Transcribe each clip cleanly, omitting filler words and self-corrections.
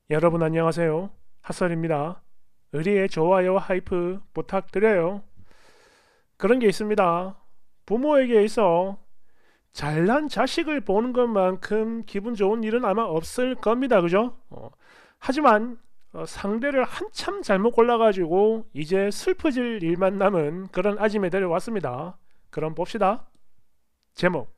여러분 안녕하세요. 핫설입니다. 의리의 좋아요와 하이프 부탁드려요. 그런 게 있습니다. 부모에게 있어 잘난 자식을 보는 것만큼 기분 좋은 일은 아마 없을 겁니다. 그죠? 하지만 상대를 한참 잘못 골라가지고 이제 슬퍼질 일만 남은 그런 아짐에 데려왔습니다. 그럼 봅시다. 제목: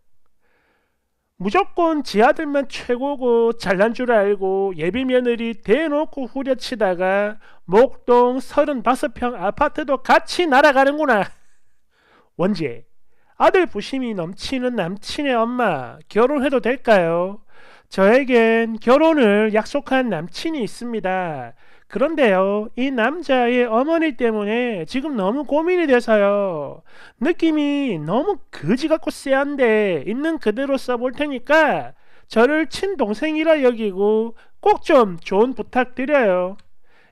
무조건 지 아들만 최고고 잘난 줄 알고 예비 며느리 대놓고 후려치다가 목동 35평 아파트도 같이 날아가는구나. 원제: 아들 부심이 넘치는 남친의 엄마, 결혼해도 될까요? 저에겐 결혼을 약속한 남친이 있습니다. 그런데요, 이 남자의 어머니 때문에 지금 너무 고민이 돼서요. 느낌이 너무 거지 같고 쎄한데 있는 그대로 써볼 테니까 저를 친동생이라 여기고 꼭 좀 조언 부탁드려요.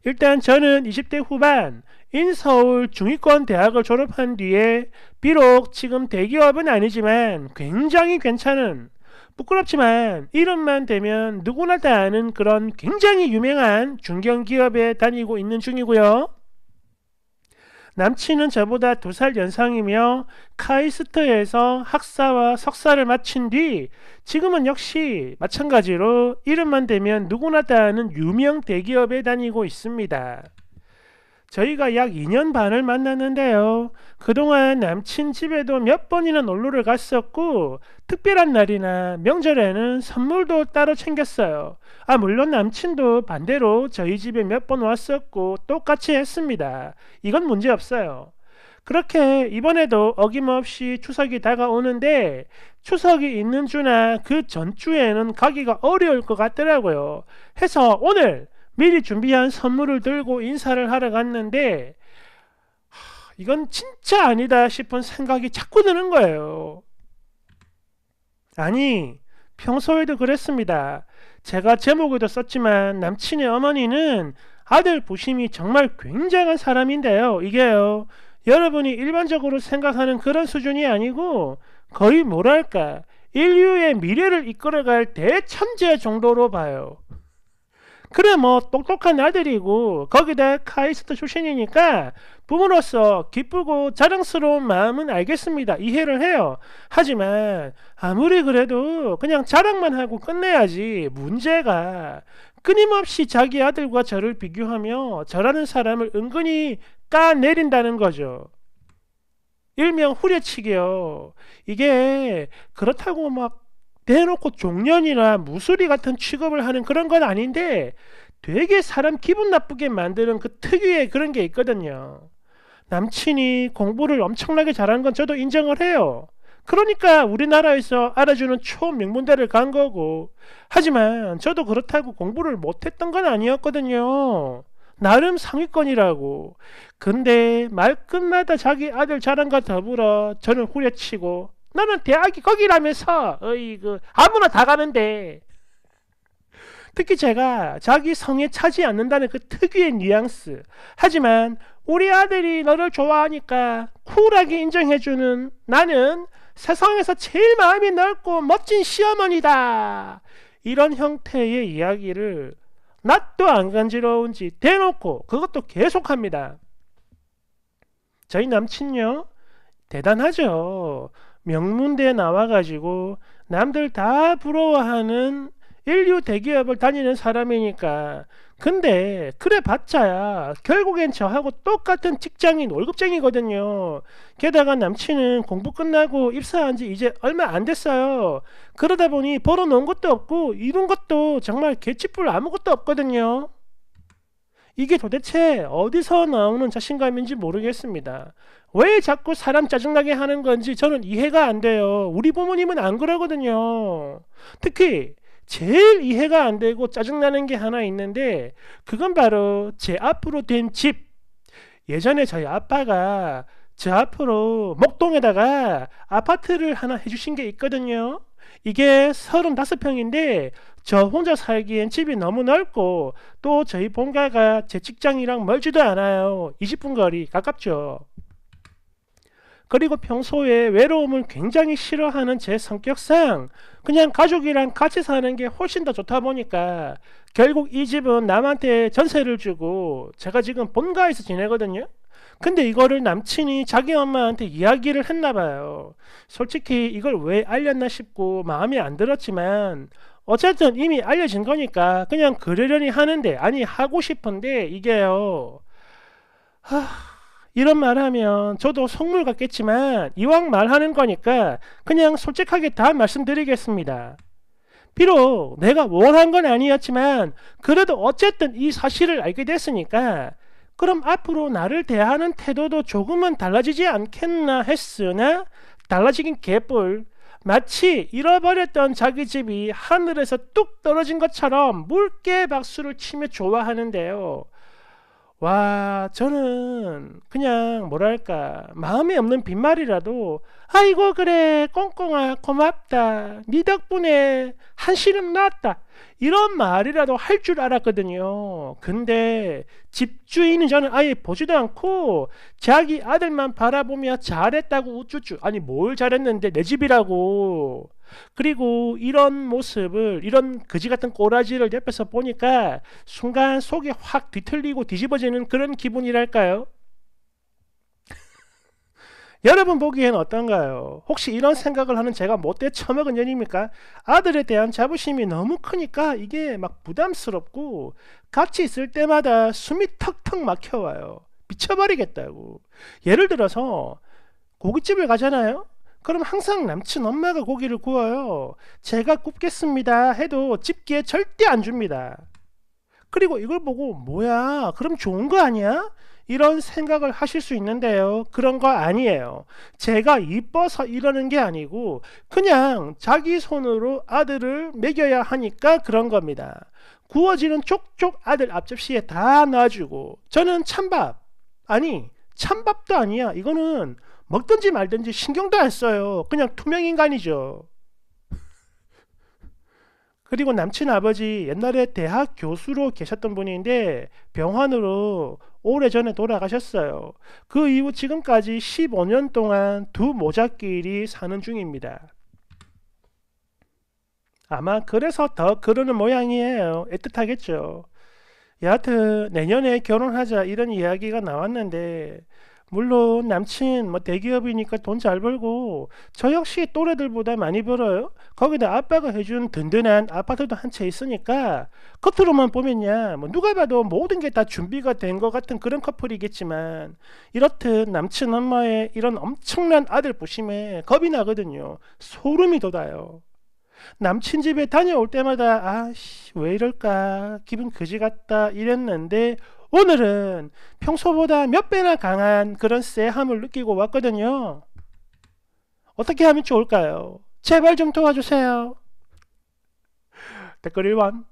일단 저는 20대 후반 인서울 중위권 대학을 졸업한 뒤에 비록 지금 대기업은 아니지만 굉장히 괜찮은, 부끄럽지만 이름만 대면 누구나 다 아는 그런 굉장히 유명한 중견기업에 다니고 있는 중이고요. 남친은 저보다 2살 연상이며 카이스트에서 학사와 석사를 마친 뒤 지금은 역시 마찬가지로 이름만 대면 누구나 다 아는 유명 대기업에 다니고 있습니다. 저희가 약 2년 반을 만났는데요. 그동안 남친 집에도 몇 번이나 놀러를 갔었고 특별한 날이나 명절에는 선물도 따로 챙겼어요. 물론 남친도 반대로 저희 집에 몇 번 왔었고 똑같이 했습니다. 이건 문제 없어요. 그렇게 이번에도 어김없이 추석이 다가오는데 추석이 있는 주나 그 전주에는 가기가 어려울 것 같더라고요. 해서 오늘 미리 준비한 선물을 들고 인사를 하러 갔는데 이건 진짜 아니다 싶은 생각이 자꾸 드는 거예요. 아니, 평소에도 그랬습니다. 제가 제목에도 썼지만 남친의 어머니는 아들 부심이 정말 굉장한 사람인데요. 이게요, 여러분이 일반적으로 생각하는 그런 수준이 아니고 거의 뭐랄까 인류의 미래를 이끌어갈 대천재 정도로 봐요. 그래 뭐 똑똑한 아들이고 거기다 카이스트 출신이니까 부모로서 기쁘고 자랑스러운 마음은 알겠습니다. 이해를 해요. 하지만 아무리 그래도 그냥 자랑만 하고 끝내야지, 문제가 끊임없이 자기 아들과 저를 비교하며 저라는 사람을 은근히 까내린다는 거죠. 일명 후려치기요. 이게 그렇다고 막 대놓고 종년이나 무수리 같은 취급을 하는 그런 건 아닌데 되게 사람 기분 나쁘게 만드는 그 특유의 그런 게 있거든요. 남친이 공부를 엄청나게 잘하는 건 저도 인정을 해요. 그러니까 우리나라에서 알아주는 초명문대를 간 거고, 하지만 저도 그렇다고 공부를 못했던 건 아니었거든요. 나름 상위권이라고. 근데 말끝마다 자기 아들 자랑과 더불어 저는 후려치고, 나는 대학이 거기라면서 어이구 아무나 다 가는데. 특히 제가 자기 성에 차지 않는다는 그 특유의 뉘앙스. 하지만 우리 아들이 너를 좋아하니까 쿨하게 인정해주는 나는 세상에서 제일 마음이 넓고 멋진 시어머니다, 이런 형태의 이야기를 낯도 안 간지러운지 대놓고 그것도 계속합니다. 저희 남친요, 대단하죠. 명문대에 나와가지고 남들 다 부러워하는 인류 대기업을 다니는 사람이니까. 근데 그래 봤자야 결국엔 저하고 똑같은 직장인 월급쟁이거든요. 게다가 남친은 공부 끝나고 입사한 지 이제 얼마 안 됐어요. 그러다 보니 벌어놓은 것도 없고 이룬 것도 정말 개치뿔 아무것도 없거든요. 이게 도대체 어디서 나오는 자신감인지 모르겠습니다. 왜 자꾸 사람 짜증나게 하는 건지 저는 이해가 안 돼요. 우리 부모님은 안 그러거든요. 특히 제일 이해가 안 되고 짜증나는 게 하나 있는데 그건 바로 제 앞으로 된 집. 예전에 저희 아빠가 저 앞으로 목동에다가 아파트를 하나 해주신 게 있거든요. 이게 35평인데 저 혼자 살기엔 집이 너무 넓고 또 저희 본가가 제 직장이랑 멀지도 않아요. 20분 거리 가깝죠. 그리고 평소에 외로움을 굉장히 싫어하는 제 성격상 그냥 가족이랑 같이 사는 게 훨씬 더 좋다 보니까 결국 이 집은 남한테 전세를 주고 제가 지금 본가에서 지내거든요. 근데 이거를 남친이 자기 엄마한테 이야기를 했나 봐요. 솔직히 이걸 왜 알렸나 싶고 마음에 안 들었지만 어쨌든 이미 알려진 거니까 그냥 그러려니 하는데 아니 하고 싶은데 이게요. 하, 이런 말 하면 저도 속물 같겠지만 이왕 말하는 거니까 그냥 솔직하게 다 말씀드리겠습니다. 비록 내가 원한 건 아니었지만 그래도 어쨌든 이 사실을 알게 됐으니까 그럼 앞으로 나를 대하는 태도도 조금은 달라지지 않겠나 했으나 달라지긴 개뿔. 마치 잃어버렸던 자기 집이 하늘에서 뚝 떨어진 것처럼 물개 박수를 치며 좋아하는데요. 와, 저는 그냥 뭐랄까 마음에 없는 빈말이라도 아이고 그래 꽁꽁아 고맙다 네 덕분에 한시름 났다 이런 말이라도 할 줄 알았거든요. 근데 집주인은 저는 아예 보지도 않고 자기 아들만 바라보며 잘했다고 우쭈쭈. 아니 뭘 잘했는데 내 집이라고. 그리고 이런 모습을 이런 거지 같은 꼬라지를 옆에서 보니까 순간 속이 확 뒤틀리고 뒤집어지는 그런 기분이랄까요? 여러분 보기엔 어떤가요? 혹시 이런 생각을 하는 제가 못돼 처먹은 년입니까? 아들에 대한 자부심이 너무 크니까 이게 막 부담스럽고 같이 있을 때마다 숨이 턱턱 막혀와요. 미쳐버리겠다고. 예를 들어서 고깃집을 가잖아요? 그럼 항상 남친 엄마가 고기를 구워요. 제가 굽겠습니다 해도 집기에 절대 안 줍니다. 그리고 이걸 보고 뭐야 그럼 좋은 거 아니야? 이런 생각을 하실 수 있는데요. 그런 거 아니에요. 제가 이뻐서 이러는 게 아니고 그냥 자기 손으로 아들을 먹여야 하니까 그런 겁니다. 구워지는 족족 아들 앞접시에 다 놔주고 저는 찬밥 아니 찬밥도 아니야. 이거는 먹든지 말든지 신경도 안 써요. 그냥 투명인간이죠. 그리고 남친 아버지 옛날에 대학 교수로 계셨던 분인데 병환으로 오래전에 돌아가셨어요. 그 이후 지금까지 15년 동안 두 모자끼리 사는 중입니다. 아마 그래서 더 그러는 모양이에요. 애틋하겠죠. 여하튼 내년에 결혼하자 이런 이야기가 나왔는데 물론 남친 뭐 대기업이니까 돈 잘 벌고 저 역시 또래들보다 많이 벌어요. 거기다 아빠가 해준 든든한 아파트도 한 채 있으니까 겉으로만 보면야 뭐 누가 봐도 모든 게 다 준비가 된 것 같은 그런 커플이겠지만 이렇듯 남친 엄마의 이런 엄청난 아들 부심에 겁이 나거든요. 소름이 돋아요. 남친 집에 다녀올 때마다 아씨 왜 이럴까 기분 그지 같다 이랬는데 오늘은 평소보다 몇 배나 강한 그런 쎄함을 느끼고 왔거든요. 어떻게 하면 좋을까요? 제발 좀 도와주세요. 댓글 1번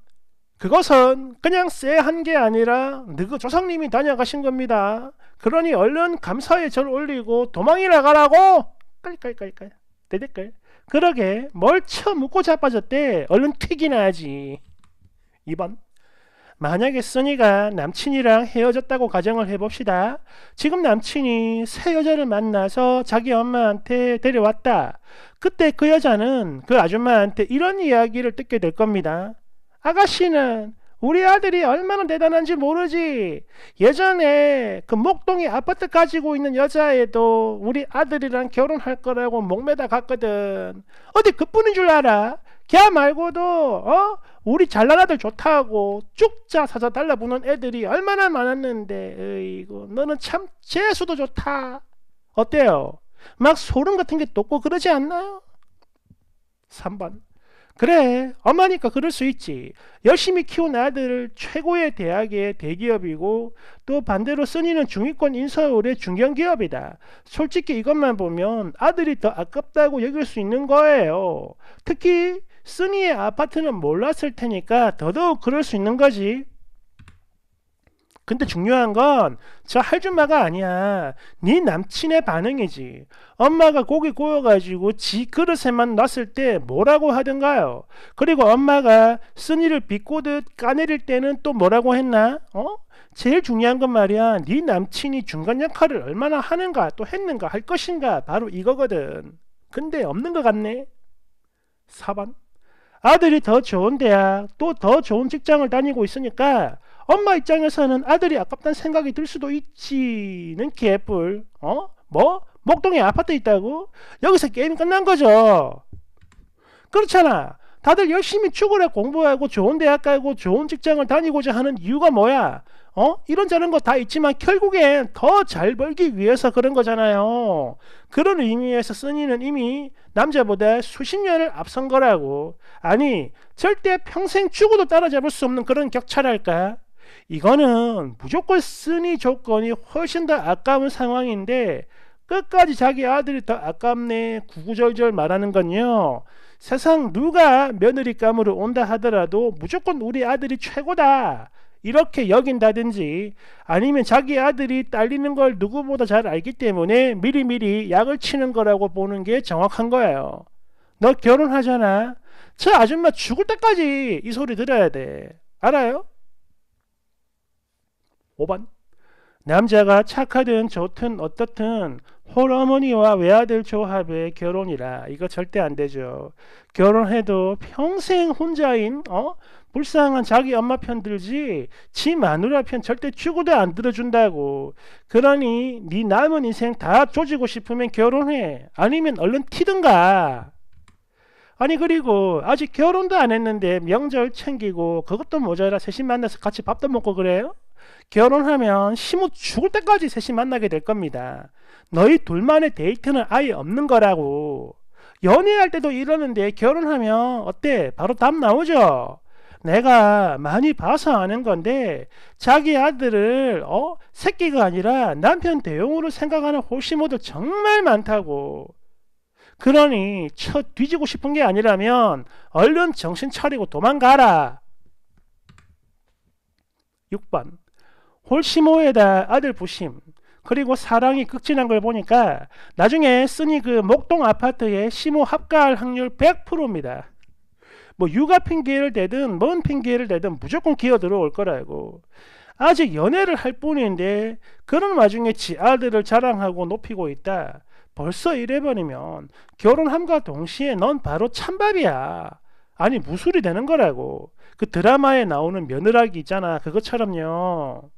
그것은 그냥 쎄한 게 아니라 너그 조상님이 다녀가신 겁니다. 그러니 얼른 감사의 절 올리고 도망이나 가라고. 깔깔깔깔 대댓글 그러게 뭘 쳐묻고 자빠졌대. 얼른 튀기나 하지. 2번 만약에 써니가 남친이랑 헤어졌다고 가정을 해봅시다. 지금 남친이 새 여자를 만나서 자기 엄마한테 데려왔다. 그때 그 여자는 그 아줌마한테 이런 이야기를 듣게 될 겁니다. 아가씨는 우리 아들이 얼마나 대단한지 모르지. 예전에 그 목동에 아파트 가지고 있는 여자애도 우리 아들이랑 결혼할 거라고 목매다 갔거든. 어디 그뿐인 줄 알아? 걔 말고도 우리 잘난 아들 좋다고 쭉자 사자 달라붙는 애들이 얼마나 많았는데 어이구 너는 참 재수도 좋다. 어때요? 막 소름 같은 게 돋고 그러지 않나요? 3번 그래 엄마니까 그럴 수 있지. 열심히 키운 아들을 최고의 대학의 대기업이고 또 반대로 써니는 중위권 인서울의 중견기업이다. 솔직히 이것만 보면 아들이 더 아깝다고 여길 수 있는 거예요. 특히 써니의 아파트는 몰랐을 테니까 더더욱 그럴 수 있는 거지. 근데 중요한 건 저 할줌마가 아니야. 네 남친의 반응이지. 엄마가 고기 구워가지고 지 그릇에만 놨을 때 뭐라고 하던가요? 그리고 엄마가 쓴이를 비꼬듯 까내릴 때는 또 뭐라고 했나? 제일 중요한 건 말이야. 네 남친이 중간 역할을 얼마나 하는가 또 했는가 할 것인가 바로 이거거든. 근데 없는 것 같네. 4번. 아들이 더 좋은 대학 또 더 좋은 직장을 다니고 있으니까 엄마 입장에서는 아들이 아깝다는 생각이 들 수도 있지는 개뿔. 뭐? 목동에 아파트 있다고? 여기서 게임 끝난 거죠. 그렇잖아. 다들 열심히 축구를 공부하고 좋은 대학 가고 좋은 직장을 다니고자 하는 이유가 뭐야? 이런저런 거 다 있지만 결국엔 더 잘 벌기 위해서 그런 거잖아요. 그런 의미에서 써니는 이미 남자보다 수십 년을 앞선 거라고. 아니, 절대 평생 죽어도 따라잡을 수 없는 그런 격차랄까? 이거는 무조건 쓰니 조건이 훨씬 더 아까운 상황인데 끝까지 자기 아들이 더 아깝네 구구절절 말하는 건요. 세상 누가 며느리감으로 온다 하더라도 무조건 우리 아들이 최고다 이렇게 여긴다든지 아니면 자기 아들이 딸리는 걸 누구보다 잘 알기 때문에 미리미리 약을 치는 거라고 보는 게 정확한 거예요. 너 결혼하잖아. 저 아줌마 죽을 때까지 이 소리 들어야 돼. 알아요? 5번. 남자가 착하든 좋든 어떻든 홀어머니와 외아들 조합의 결혼이라 이거 절대 안 되죠. 결혼해도 평생 혼자인 불쌍한 자기 엄마 편 들지 지 마누라 편 절대 죽어도 안 들어준다고. 그러니 네 남은 인생 다 조지고 싶으면 결혼해. 아니면 얼른 튀든가. 아니 그리고 아직 결혼도 안 했는데 명절 챙기고 그것도 모자라 셋이 만나서 같이 밥도 먹고 그래요? 결혼하면 심호 죽을 때까지 셋이 만나게 될 겁니다. 너희 둘만의 데이트는 아예 없는 거라고. 연애할 때도 이러는데 결혼하면 어때? 바로 답 나오죠? 내가 많이 봐서 아는 건데 자기 아들을 새끼가 아니라 남편 대용으로 생각하는 호시모들 정말 많다고. 그러니 쳐 뒤지고 싶은 게 아니라면 얼른 정신 차리고 도망가라. 6번. 홀시모에다 아들 부심 그리고 사랑이 극진한 걸 보니까 나중에 쓰니 그 목동 아파트에 시모 합가할 확률 100%입니다. 뭐 육아 핑계를 대든 뭔 핑계를 대든 무조건 기어 들어올 거라고. 아직 연애를 할 뿐인데 그런 와중에 지 아들을 자랑하고 높이고 있다. 벌써 이래버리면 결혼함과 동시에 넌 바로 찬밥이야. 아니 무술이 되는 거라고. 그 드라마에 나오는 며느라기 있잖아. 그것처럼요.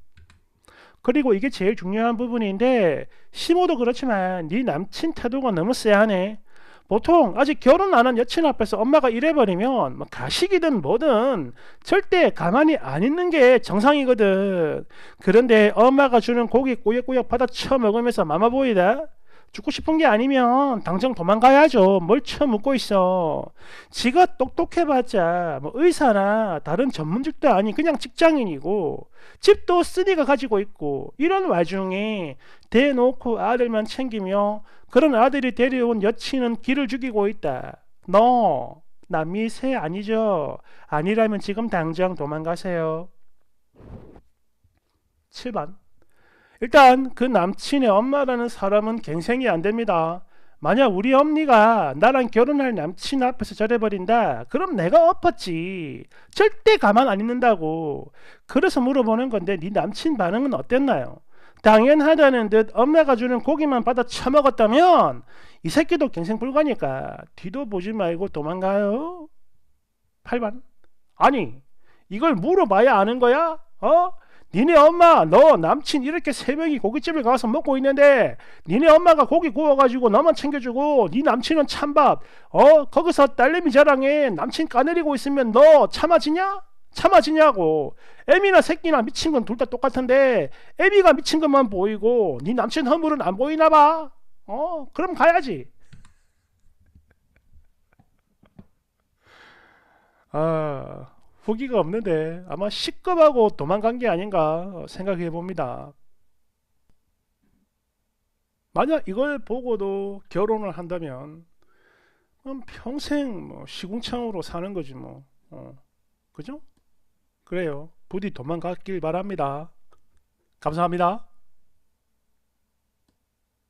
그리고 이게 제일 중요한 부분인데 시모도 그렇지만 네 남친 태도가 너무 쎄하네. 보통 아직 결혼 안 한 여친 앞에서 엄마가 이래버리면 뭐 가식이든 뭐든 절대 가만히 안 있는 게 정상이거든. 그런데 엄마가 주는 고기 꾸역꾸역 받아 쳐먹으면서 마마보이다. 죽고 싶은 게 아니면 당장 도망가야죠. 뭘 쳐묻고 있어. 지가 똑똑해봤자 뭐 의사나 다른 전문직도 아닌 그냥 직장인이고 집도 쓰니가 가지고 있고 이런 와중에 대놓고 아들만 챙기며 그런 아들이 데려온 여친은 기를 죽이고 있다. 너 남미새 아니죠? 아니라면 지금 당장 도망가세요. 7번. 일단 그 남친의 엄마라는 사람은 갱생이 안 됩니다. 만약 우리 엄니가 나랑 결혼할 남친 앞에서 저래버린다 그럼 내가 엎었지. 절대 가만 안 있는다고. 그래서 물어보는 건데 네 남친 반응은 어땠나요? 당연하다는 듯 엄마가 주는 고기만 받아 처먹었다면 이 새끼도 갱생 불가니까 뒤도 보지 말고 도망가요. 8번. 아니 이걸 물어봐야 아는 거야? 니네 엄마 너 남친 이렇게 세 명이 고깃집을 가서 먹고 있는데 니네 엄마가 고기 구워가지고 너만 챙겨주고 네 남친은 찬밥 거기서 딸내미 자랑에 남친 까내리고 있으면 너 참아지냐? 참아지냐고. 애미나 새끼나 미친 건 둘 다 똑같은데 애미가 미친 것만 보이고 네 남친 허물은 안 보이나 봐. 그럼 가야지. 후기가 없는데 아마 식겁하고 도망간 게 아닌가 생각해 봅니다. 만약 이걸 보고도 결혼을 한다면 그럼 평생 뭐 시궁창으로 사는 거지 뭐. 그죠? 그래요. 부디 도망갔길 바랍니다. 감사합니다.